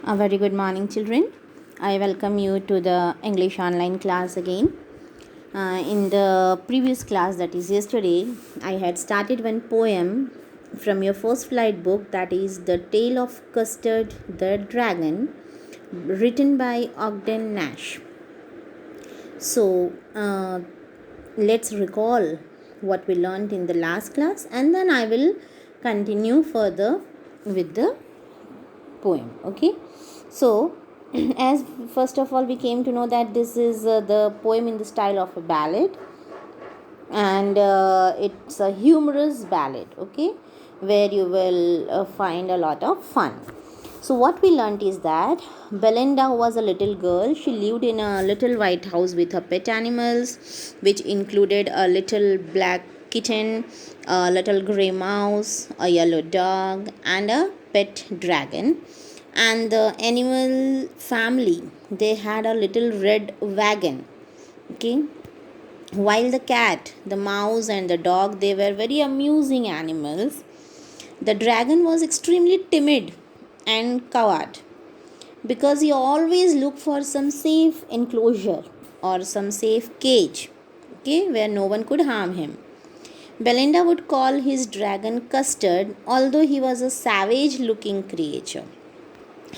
A very good morning, children. I welcome you to the English online class again. In the previous class, that is yesterday, I had started one poem from your first flight book, that is The Tale of Custard the Dragon, written by Ogden Nash. So, let's recall what we learned in the last class, and then I will continue further with the poem. Okay, so as first of all we came to know that this is the poem in the style of a ballad, and it's a humorous ballad, okay, where you will find a lot of fun. So what we learnt is that Belinda was a little girl. She lived in a little white house with her pet animals, which included a little black kitten, a little grey mouse, a yellow dog, and a pet dragon. And the animal family, they had a little red wagon, okay. While the cat, the mouse, and the dog, they were very amusing animals, the dragon was extremely timid and coward, because he always looked for some safe enclosure or some safe cage, okay, where no one could harm him. Belinda would call his dragon Custard, although he was a savage looking creature.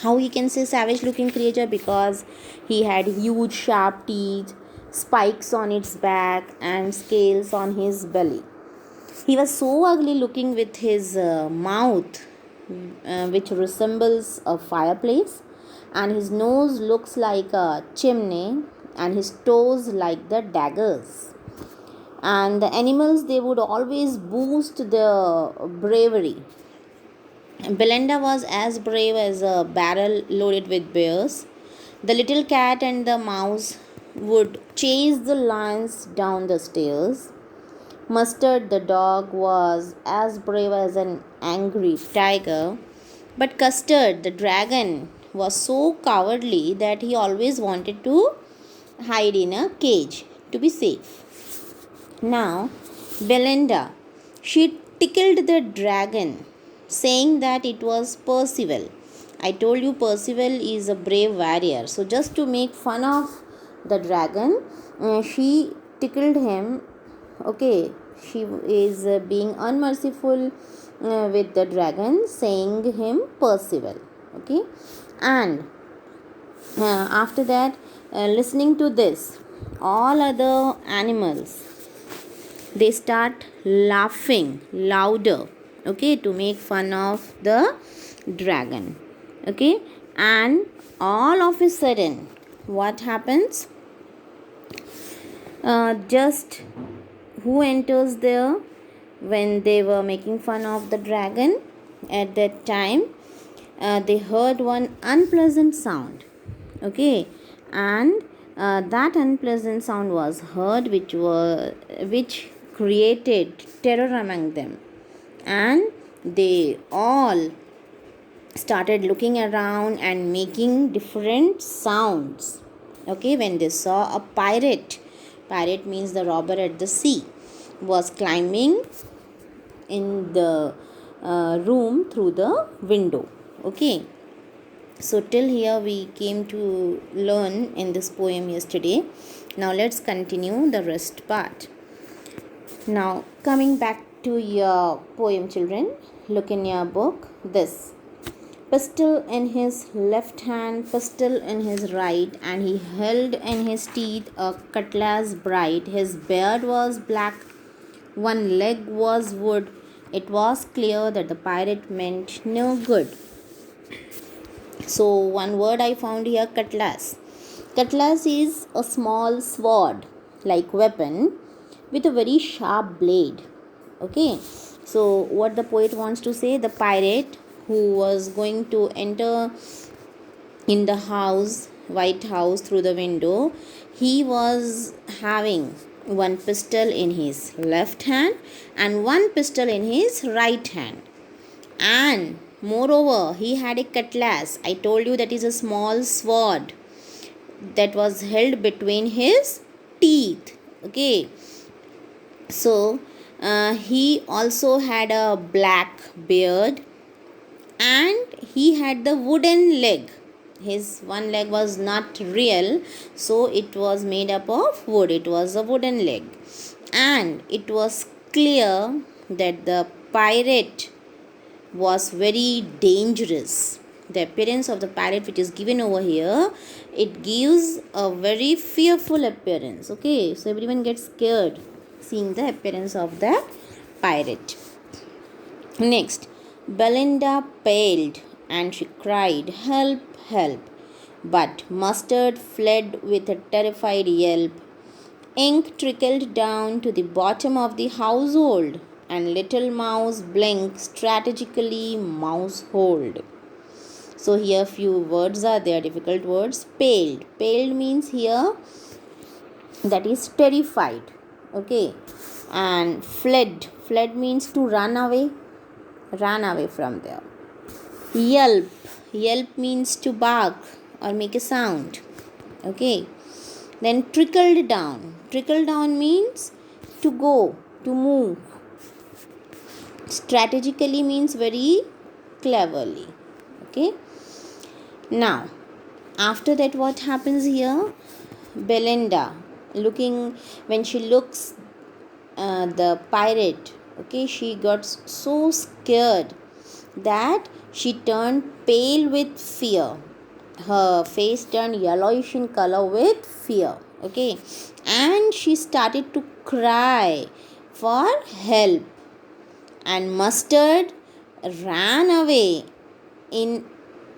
How he can say savage looking creature? Because he had huge sharp teeth, spikes on its back, and scales on his belly. He was so ugly looking, with his mouth which resembles a fireplace, and his nose looks like a chimney, and his toes like the daggers. And the animals, they would always boost their bravery. Belinda was as brave as a barrel loaded with bears. The little cat and the mouse would chase the lions down the stairs. Mustard, the dog, was as brave as an angry tiger. But Custard, the dragon, was so cowardly that he always wanted to hide in a cage to be safe. Now, Belinda, she tickled the dragon, saying that it was Percival. I told you Percival is a brave warrior. So, just to make fun of the dragon, she tickled him. Okay, she is being unmerciful with the dragon, saying him Percival. Okay, and after that, listening to this, all other animals, they start laughing louder, okay, to make fun of the dragon, okay. And all of a sudden, what happens? Just who enters there when they were making fun of the dragon? At that time, they heard one unpleasant sound, okay, and that unpleasant sound was heard, which created terror among them, and they all started looking around and making different sounds, okay, when they saw a pirate. Pirate means the robber at the sea, was climbing in the room through the window, okay. So till here we came to learn in this poem yesterday. Now let's continue the rest part. Now coming back to your poem, children, look in your book. This pistol in his left hand, pistol in his right, and he held in his teeth a cutlass bright. His beard was black, one leg was wood. It was clear that the pirate meant no good. So one word I found here, cutlass. Cutlass is a small sword like weapon with a very sharp blade, okay. So what the poet wants to say, the pirate who was going to enter in the house, White House, through the window, he was having one pistol in his left hand and one pistol in his right hand, and moreover he had a cutlass. I told you that is a small sword that was held between his teeth, okay. So he also had a black beard, and he had the wooden leg, His one leg was not real, so it was made up of wood. It was a wooden leg. And it was clear that the pirate was very dangerous. The appearance of the pirate, which is given over here, it gives a very fearful appearance. Okay, so everyone gets scared seeing the appearance of the pirate. Next, Belinda paled and she cried, "Help, help!" But Mustard fled with a terrified yelp. Ink trickled down to the bottom of the household, and Little Mouse blinked strategically mousehold. So here few words are there, difficult words. Paled. Paled means here that is terrified. Okay. And fled. Fled means to run away. Run away from there. Yelp. Yelp means to bark or make a sound. Okay. Then trickled down. Trickle down means to go, to move. Strategically means very cleverly. Okay. Now, after that, what happens here? Belinda, when she looks the pirate, okay, she got so scared that she turned pale with fear. Her face turned yellowish in color with fear. Okay, and she started to cry for help. And Mustard ran away in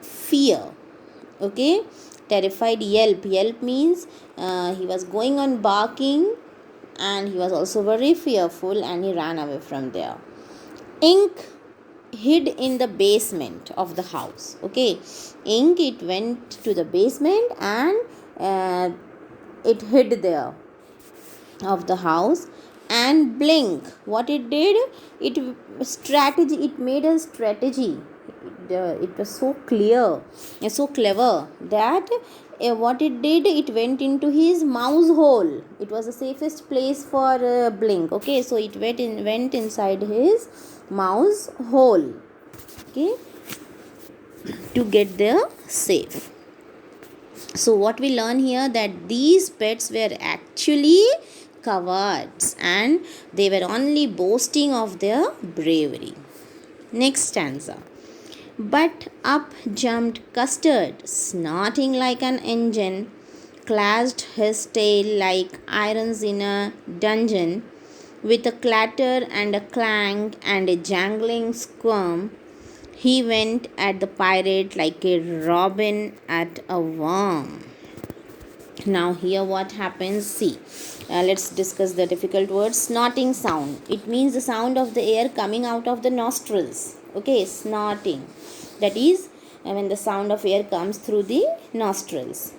fear. Okay, terrified yelp. Yelp means he was going on barking, and he was also very fearful, and he ran away from there. Ink hid in the basement of the house. Okay, Ink, it went to the basement and it hid there of the house. And Blink, what it did, it made a strategy. It was so clear and so clever that what it did, it went into his mouse hole. It was the safest place for Blink. Okay, so it went inside his mouse hole. Okay, to get there safe. So what we learn here, that these pets were actually cowards and they were only boasting of their bravery. Next stanza. But up jumped Custard, snorting like an engine, clashed his tail like irons in a dungeon. With a clatter and a clang and a jangling squirm, he went at the pirate like a robin at a worm. Now here what happens, see, let's discuss the difficult word. Snorting sound, it means the sound of the air coming out of the nostrils. Okay, snorting, that is when the sound of air comes through the nostrils.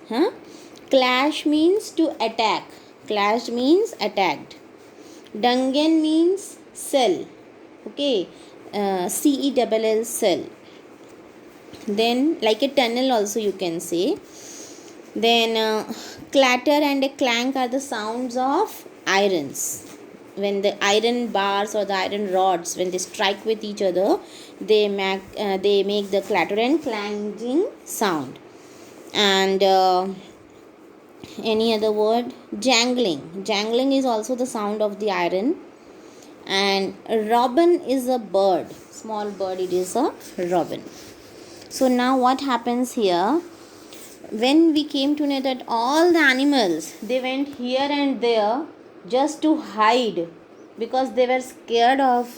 Clash means to attack. Clashed means attacked. Dungeon means cell. Okay, CELL, cell. Then like a tunnel also you can say. Then clatter and a clank are the sounds of irons. When the iron bars or the iron rods, when they strike with each other, they make the clatter and clanking sound. And any other word? Jangling. Jangling is also the sound of the iron. And robin is a bird. Small bird, it is a robin. So now what happens here? When we came to know that all the animals, they went here and there just to hide, because they were scared of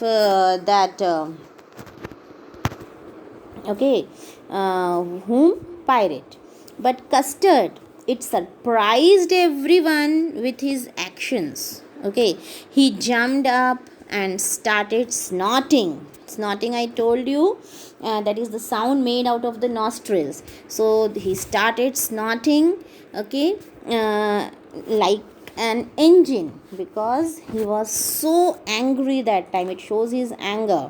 whom? Pirate. But Custard, it surprised everyone with his actions. Okay, he jumped up and started snorting. Snorting, I told you, that is the sound made out of the nostrils. So he started snorting, okay, like an engine, because he was so angry that time. It shows his anger.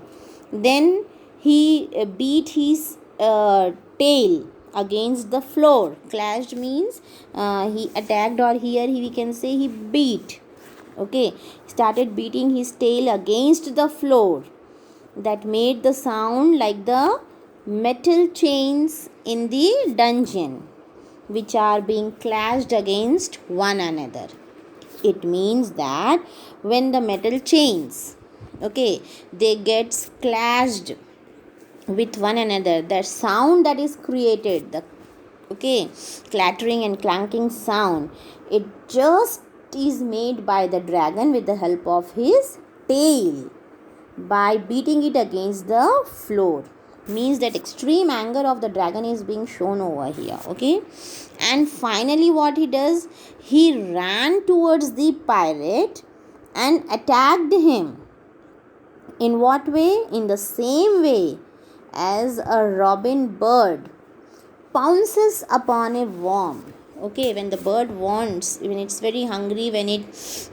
Then he beat his tail against the floor. Clashed means he attacked, or here we can say he beat. Okay, started beating his tail against the floor. That made the sound like the metal chains in the dungeon which are being clashed against one another. It means that when the metal chains, okay, they get clashed with one another, the sound that is created, the clattering and clanking sound, it just is made by the dragon with the help of his tail by beating it against the floor. Means that extreme anger of the dragon is being shown over here. Okay, and finally what he does, he ran towards the pirate and attacked him. In what way? In the same way as a robin bird pounces upon a worm. Okay, when the bird wants, when it's very hungry, when it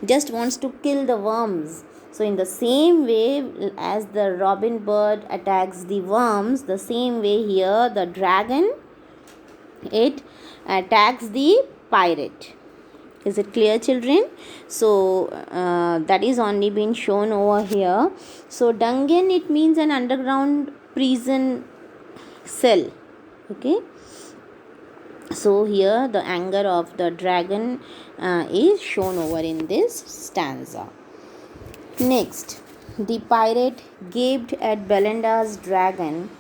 just wants to kill the worms. So in the same way as the robin bird attacks the worms, the same way here the dragon, it attacks the pirate. Is it clear, children? So that is only been shown over here. So dungeon, it means an underground prison cell. Okay, so here the anger of the dragon is shown over in this stanza. Next, the pirate gaped at Belinda's dragon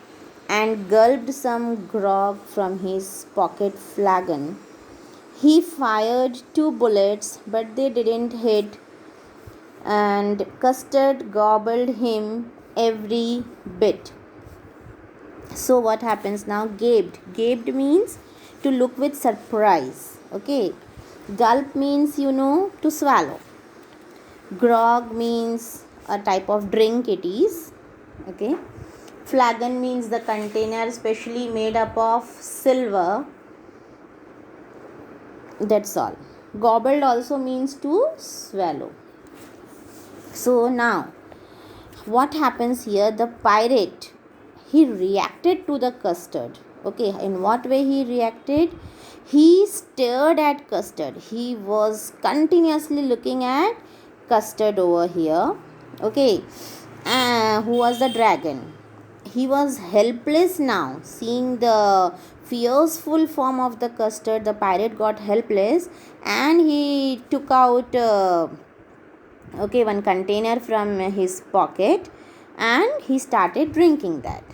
and gulped some grog from his pocket flagon. He fired 2 bullets, but they didn't hit, and Custard gobbled him every bit. So what happens now? Gaped means to look with surprise. Okay, gulp means to swallow. Grog means a type of drink it is. Okay, flagon means the container specially made up of silver. That's all. Gobbled also means to swallow. So now what happens here? The pirate, he reacted to the custard. Okay, in what way he reacted? He stared at Custard. He was continuously looking at Custard over here. Okay, who was the dragon? He was helpless now. Seeing the fearful form of the Custard, the pirate got helpless and he took out one container from his pocket and he started drinking that.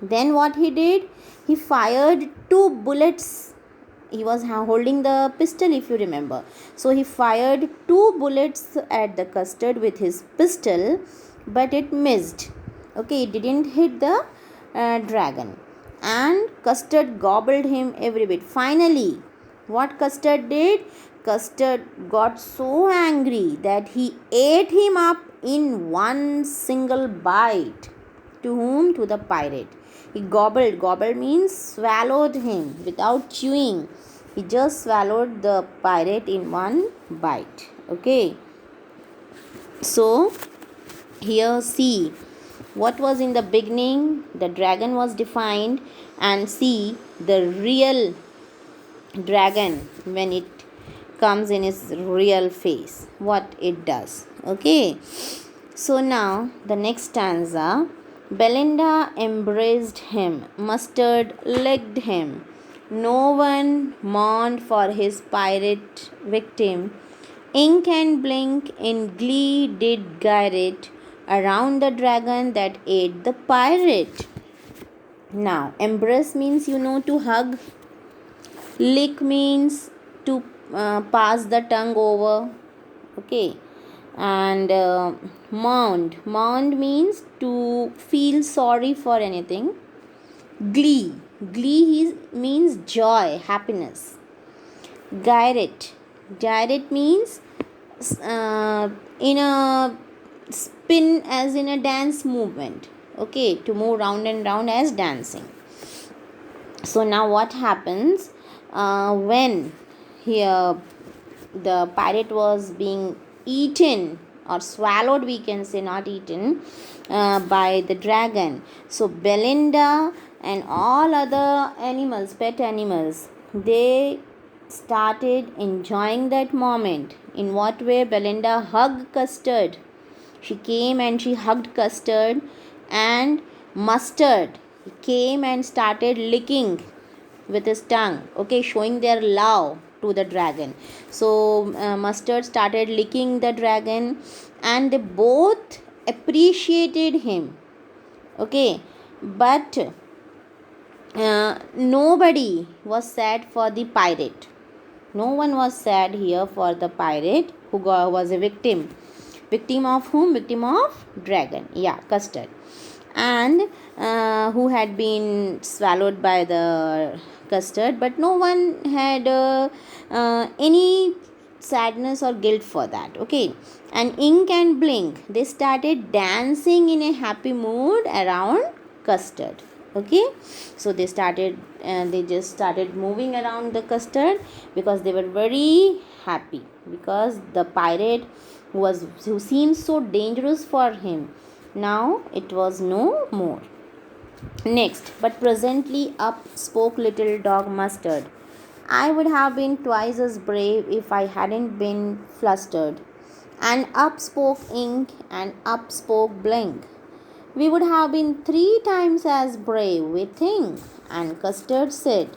Then what he did? He fired 2 bullets. He was holding the pistol, if you remember. So he fired 2 bullets at the Custard with his pistol, but it missed. Okay, it didn't hit the dragon. And Custard gobbled him every bit. Finally, what Custard did? Custard got so angry that he ate him up in one single bite. To whom? To the pirate. He gobbled. Gobbled means swallowed him without chewing. He just swallowed the pirate in one bite. Okay. So, here see, what was in the beginning? The dragon was defined, and see the real dragon when it comes in its real face, what it does. Okay. So now the next stanza. Belinda embraced him, Mustard licked him. No one mourned for his pirate victim. Ink and blink in glee did gyre around the dragon that ate the pirate. Now, embrace means to hug. Lick means to pass the tongue over. Okay. And mourned means to feel sorry for anything. Glee means joy, happiness. Gyrate means in a spin, as in a dance movement. Okay, to move round and round as dancing. So now what happens when here the pirate was being eaten or swallowed, we can say, not eaten, by the dragon. So Belinda and all other animals, pet animals, they started enjoying that moment. In what way? Belinda hugged Custard. She came and she hugged Custard, and Mustard, He came and started licking with his tongue, okay, showing their love to the dragon. So Mustard started licking the dragon, and they both appreciated him, okay. But nobody was sad for the pirate. No one was sad here for the pirate who was a victim. Victim of whom? Victim of dragon. Yeah, Custard. And who had been swallowed by the custard, but no one had any sadness or guilt for that, okay. And Ink and Blink, they started dancing in a happy mood around Custard, okay. So they just started moving around the custard because they were very happy, because the pirate who seemed so dangerous for him, now it was no more. Next, but presently up spoke little dog Mustard. I would have been twice as brave if I hadn't been flustered. And up spoke Ink, and up spoke Blink. We would have been 3 times as brave, we think. And Custard said,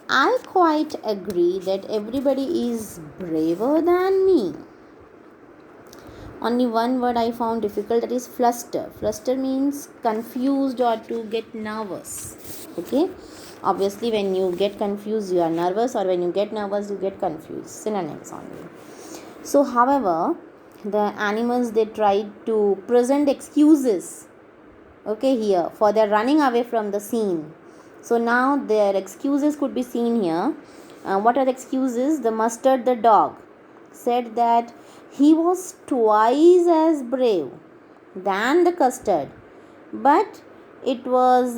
I quite agree that everybody is braver than me. Only one word I found difficult, that is fluster. Fluster means confused or to get nervous. Okay. Obviously, when you get confused, you are nervous, or when you get nervous, you get confused. Synonyms only. So, however, the animals, they tried to present excuses, okay, here for their running away from the scene. So now their excuses could be seen here. What are the excuses? The Mustard the dog said that he was twice as brave than the Custard, but it was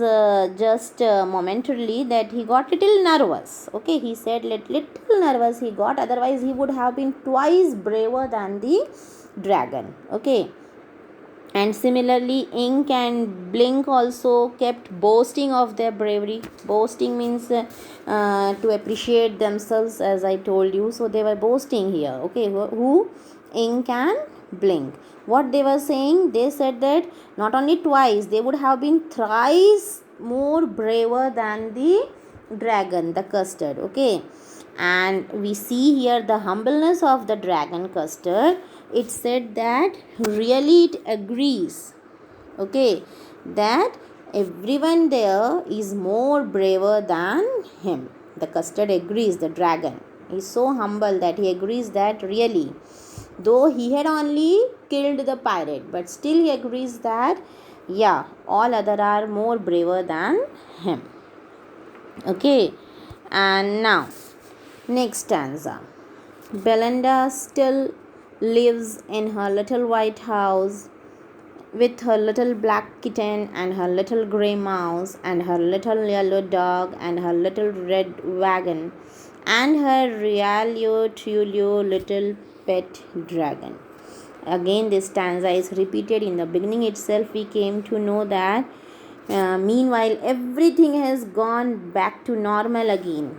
just momentarily that he got little nervous, okay. He said little nervous he got, otherwise he would have been twice braver than the dragon, okay. And similarly, Ink and Blink also kept boasting of their bravery. Boasting means to appreciate themselves, as I told you. So they were boasting here, okay. Who? Ink and Blink. What they were saying? They said that not only twice, they would have been thrice more braver than the dragon, the Custard, okay. And we see here the humbleness of the dragon Custard. It said that really it agrees, okay, that everyone there is more braver than him. The Custard agrees, the dragon is so humble that he agrees that really, though he had only killed the pirate, but still he agrees that yeah, all other are more braver than him, okay. And now next stanza. Belinda still lives in her little white house with her little black kitten and her little grey mouse and her little yellow dog and her little red wagon and her Rialio Tulio little pet dragon. Again, this stanza is repeated. In the beginning itself, we came to know that meanwhile everything has gone back to normal again.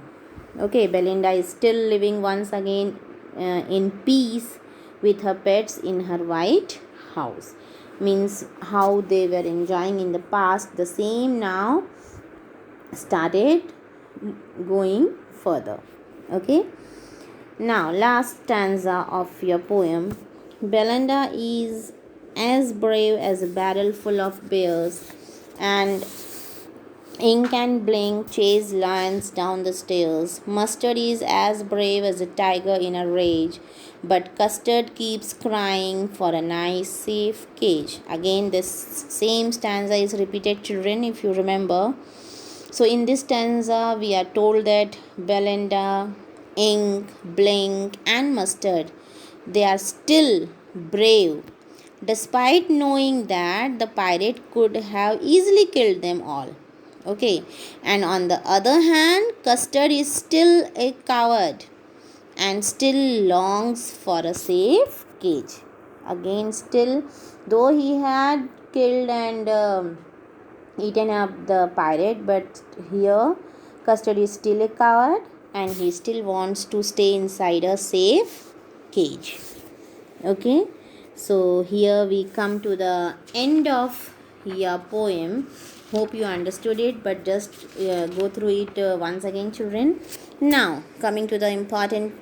Okay, Belinda is still living once again in peace with her pets in her white house. Means how they were enjoying in the past, the same now started going further, okay. Now last stanza of your poem. Belinda is as brave as a barrel full of bears, and Ink and Blink chase lions down the stairs. Mustard is as brave as a tiger in a rage, but Custard keeps crying for a nice safe cage. Again, this same stanza is repeated, children, if you remember. So in this stanza, we are told that Belinda, Ink, Blink and Mustard, they are still brave, despite knowing that the pirate could have easily killed them all. Okay, and on the other hand, Custard is still a coward and still longs for a safe cage. Again, still, though he had killed and eaten up the pirate, but here Custard is still a coward and he still wants to stay inside a safe cage. Okay, so here we come to the end of your poem. Hope you understood it, but just go through it once again, children. Now, coming to the important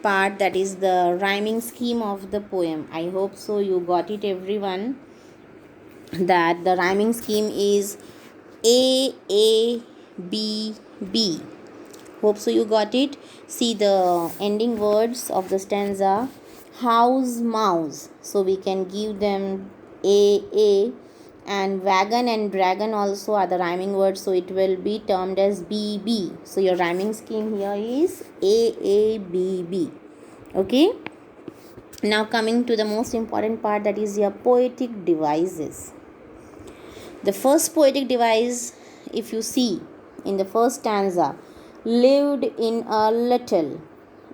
part, that is the rhyming scheme of the poem. I hope so you got it, everyone, that the rhyming scheme is A, B, B. Hope so you got it. See the ending words of the stanza, house, mouse. So we can give them A, and wagon and dragon also are the rhyming words. So it will be termed as B. So your rhyming scheme here is A, B. Okay. Now coming to the most important part, that is your poetic devices. The first poetic device, if you see in the first stanza, lived in a little.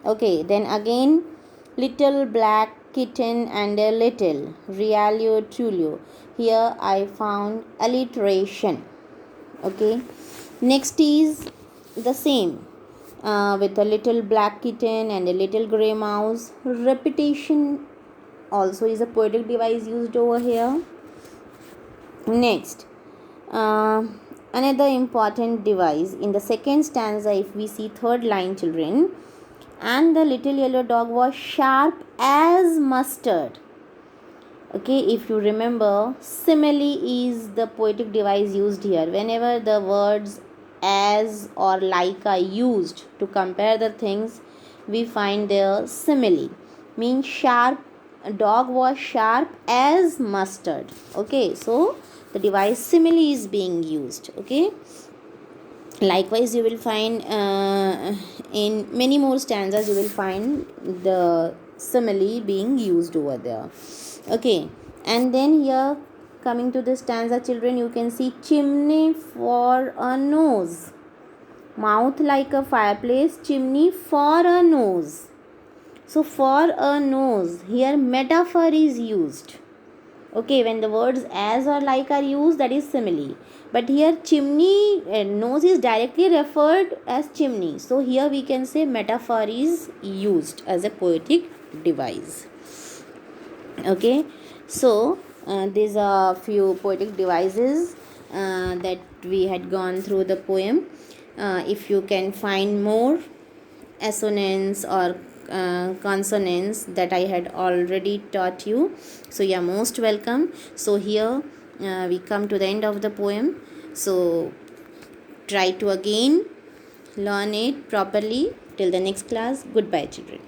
Okay, then again, little black kitten and a little, realio trulio. Here I found alliteration. Okay, next is the same, with a little black kitten and a little grey mouse. Repetition also is a poetic device used over here. Next, uh, another important device in the second stanza, if we see third line, children, and the little yellow dog was sharp as mustard. Okay, if you remember, simile is the poetic device used here. Whenever the words as or like are used to compare the things, we find their simile. Means sharp, dog was sharp as mustard. Okay, so the device simile is being used. Okay, likewise you will find in many more stanzas you will find the simile being used over there. Okay, and then here coming to the stanza, children, you can see chimney for a nose, mouth like a fireplace, chimney for a nose. So for a nose, here metaphor is used. Okay, when the words as or like are used, that is simile, but here chimney, nose is directly referred as chimney, so here we can say metaphor is used as a poetic device. Okay, so these are few poetic devices that we had gone through the poem. If you can find more assonance or consonants that I had already taught you, so you are most welcome. So here we come to the end of the poem. So try to again learn it properly. Till the next class, goodbye, children.